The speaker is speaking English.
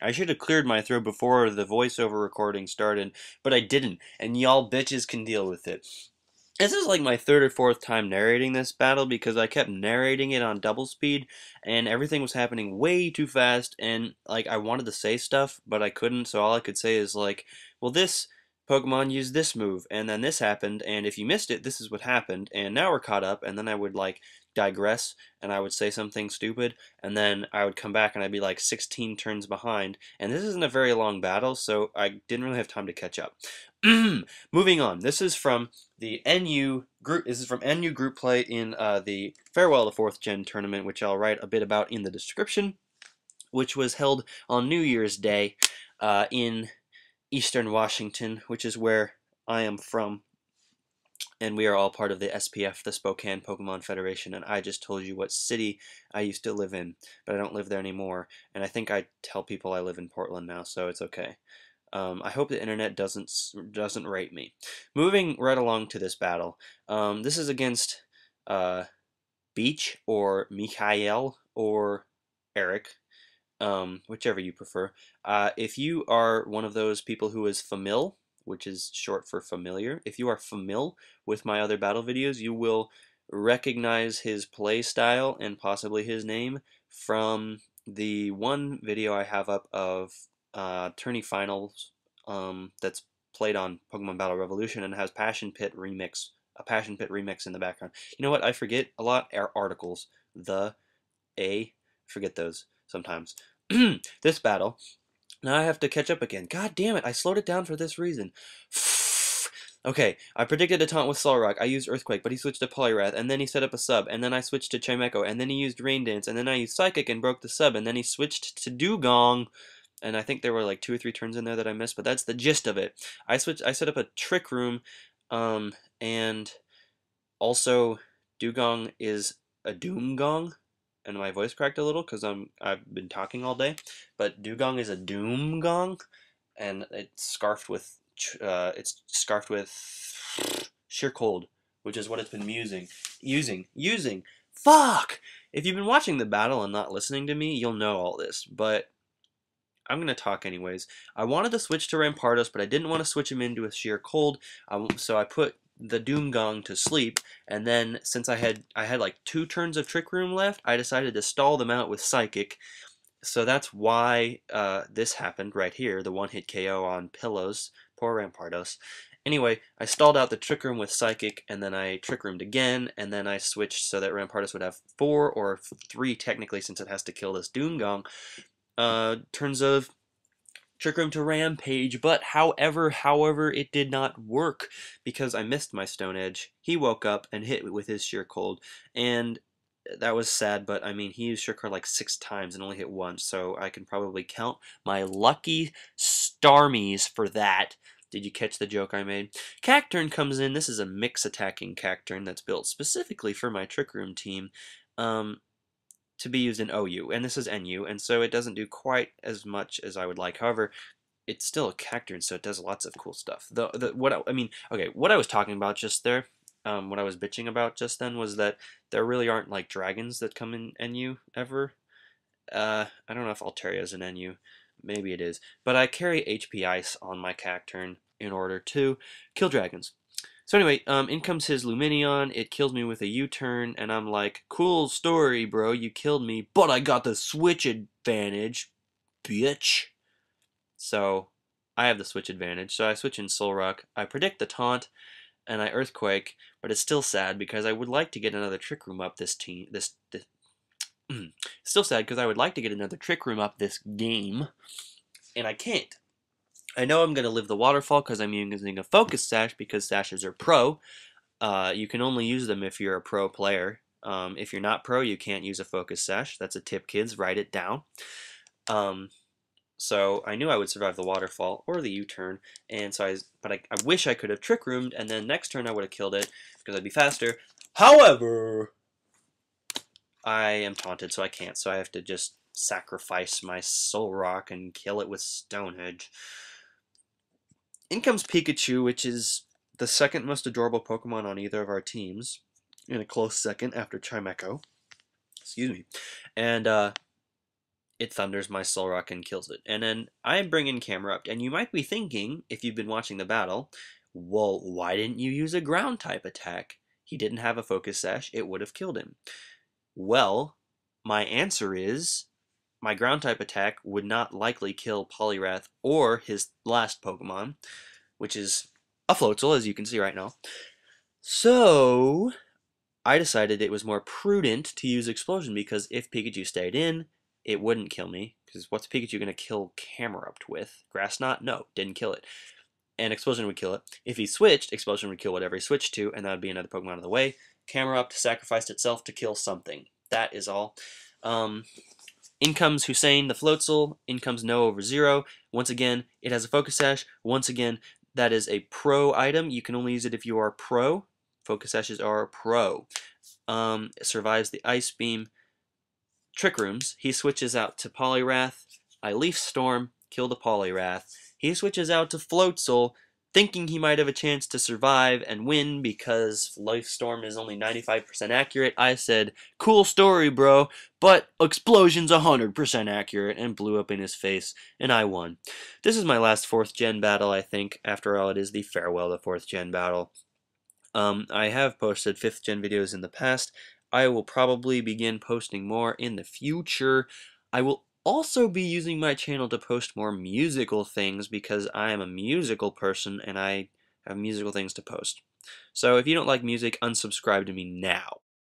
I should have cleared my throat before the voiceover recording started, but I didn't, and y'all bitches can deal with it. This is like my third or fourth time narrating this battle because I kept narrating it on double speed and everything was happening way too fast and like I wanted to say stuff but I couldn't, so all I could say is like, well, this Pokemon used this move and then this happened and if you missed it this is what happened and now we're caught up, and then I would like digress and I would say something stupid and then I would come back and I'd be like 16 turns behind, and this isn't a very long battle so I didn't really have time to catch up. Moving on, this is from the NU group. This is from NU group play in the Farewell to 4th Gen tournament, which I'll write a bit about in the description, which was held on New Year's Day in Eastern Washington, which is where I am from. And we are all part of the SPF, the Spokane Pokemon Federation, and I just told you what city I used to live in, but I don't live there anymore, and I think I tell people I live in Portland now, so it's okay. I hope the internet doesn't rate me. Moving right along to this battle. This is against Beach or Mikhail or Eric, whichever you prefer. If you are one of those people who is famil, which is short for familiar, if you are famil with my other battle videos, you will recognize his play style and possibly his name from the one video I have up of tourney finals that's played on Pokemon Battle Revolution and has a Passion Pit remix in the background. You know what? I forget a lot. Articles, forget those sometimes. This battle. Now I have to catch up again. God damn it! I slowed it down for this reason. Okay, I predicted a taunt with Solrock. I used Earthquake, but he switched to Poliwrath, and then he set up a sub, and then I switched to Chimecho, and then he used Rain Dance, and then I used Psychic and broke the sub, and then he switched to Dugong, and I think there were like 2 or 3 turns in there that I missed, but that's the gist of it. I set up a Trick Room, and also Dugong is a Doomgong, and my voice cracked a little because I've been talking all day, but Dugong is a Doomgong, and it's scarfed with sheer cold, which is what it's been using. Fuck! If you've been watching the battle and not listening to me, you'll know all this, but I'm gonna talk anyways. I wanted to switch to Rampardos, but I didn't want to switch him into a sheer cold, so I put the Doomgong to sleep, and then since I had like 2 turns of Trick Room left, I decided to stall them out with Psychic. So that's why this happened right here, the one-hit KO on Pillows. Poor Rampardos. Anyway, I stalled out the Trick Room with Psychic, and then I Trick Roomed again, and then I switched so that Rampardos would have 4 or 3 technically, since it has to kill this Doomgong. Turns of Trick Room to Rampage, but however, it did not work because I missed my Stone Edge. He woke up and hit with his Sheer Cold, and that was sad, but I mean, he used Sheer Cold like 6 times and only hit once, so I can probably count my lucky Starmies for that. Did you catch the joke I made? Cacturne comes in. This is a mix attacking Cacturne that's built specifically for my Trick Room team. To be used in OU, and this is NU, and so it doesn't do quite as much as I would like. However, it's still a Cacturne, so it does lots of cool stuff. What I was talking about just there, what I was bitching about just then was that there really aren't like dragons that come in NU ever. I don't know if Altaria is in NU, maybe it is, but I carry HP Ice on my Cacturne in order to kill dragons. So anyway, in comes his Lumineon, it kills me with a U-turn, and I'm like, cool story, bro, you killed me, but I got the switch advantage, bitch. So, I have the switch advantage, so I switch in Solrock, I predict the taunt, and I Earthquake, but it's still sad because I would like to get another Trick Room up still sad because I would like to get another Trick Room up this game, and I can't. I know I'm going to live the waterfall because I'm using a focus sash because sashes are pro. You can only use them if you're a pro player. If you're not pro, you can't use a focus sash. That's a tip, kids. Write it down. So I knew I would survive the waterfall or the U-turn, and so I wish I could have Trick Roomed, and then next turn I would have killed it because I'd be faster. However, I am taunted, so I can't. So I have to just sacrifice my Solrock and kill it with Stone Edge. In comes Pikachu, which is the second most adorable Pokemon on either of our teams, in a close second after Chimecho. Excuse me. And it thunders my Solrock and kills it. And then I bring in Camerupt, and you might be thinking, if you've been watching the battle, well, why didn't you use a ground type attack? He didn't have a Focus Sash, it would have killed him. Well, my answer is, my ground type attack would not likely kill Poliwrath or his last Pokemon, which is a Floatzel, as you can see right now. So, I decided it was more prudent to use Explosion, because if Pikachu stayed in, it wouldn't kill me, because what's Pikachu going to kill Camerupt with? Grass Knot? No, didn't kill it. And Explosion would kill it. If he switched, Explosion would kill whatever he switched to, and that would be another Pokemon out of the way. Camerupt sacrificed itself to kill something. That is all. In comes Hussein the Floatzel. In comes No over 0. Once again, it has a Focus Sash. Once again, that is a pro item. You can only use it if you are pro. Focus Sashes are pro. It survives the Ice Beam. Trick Rooms. He switches out to Poliwrath. I Leaf Storm, kill the Poliwrath. He switches out to Floatzel, thinking he might have a chance to survive and win because Leaf Storm is only 95% accurate. I said, cool story, bro, but Explosion's 100% accurate, and blew up in his face, and I won. This is my last 4th Gen battle, I think. After all, it is the farewell to 4th Gen battle. I have posted 5th Gen videos in the past. I will probably begin posting more in the future. I will also be using my channel to post more musical things because I am a musical person and I have musical things to post. So if you don't like music, unsubscribe to me now.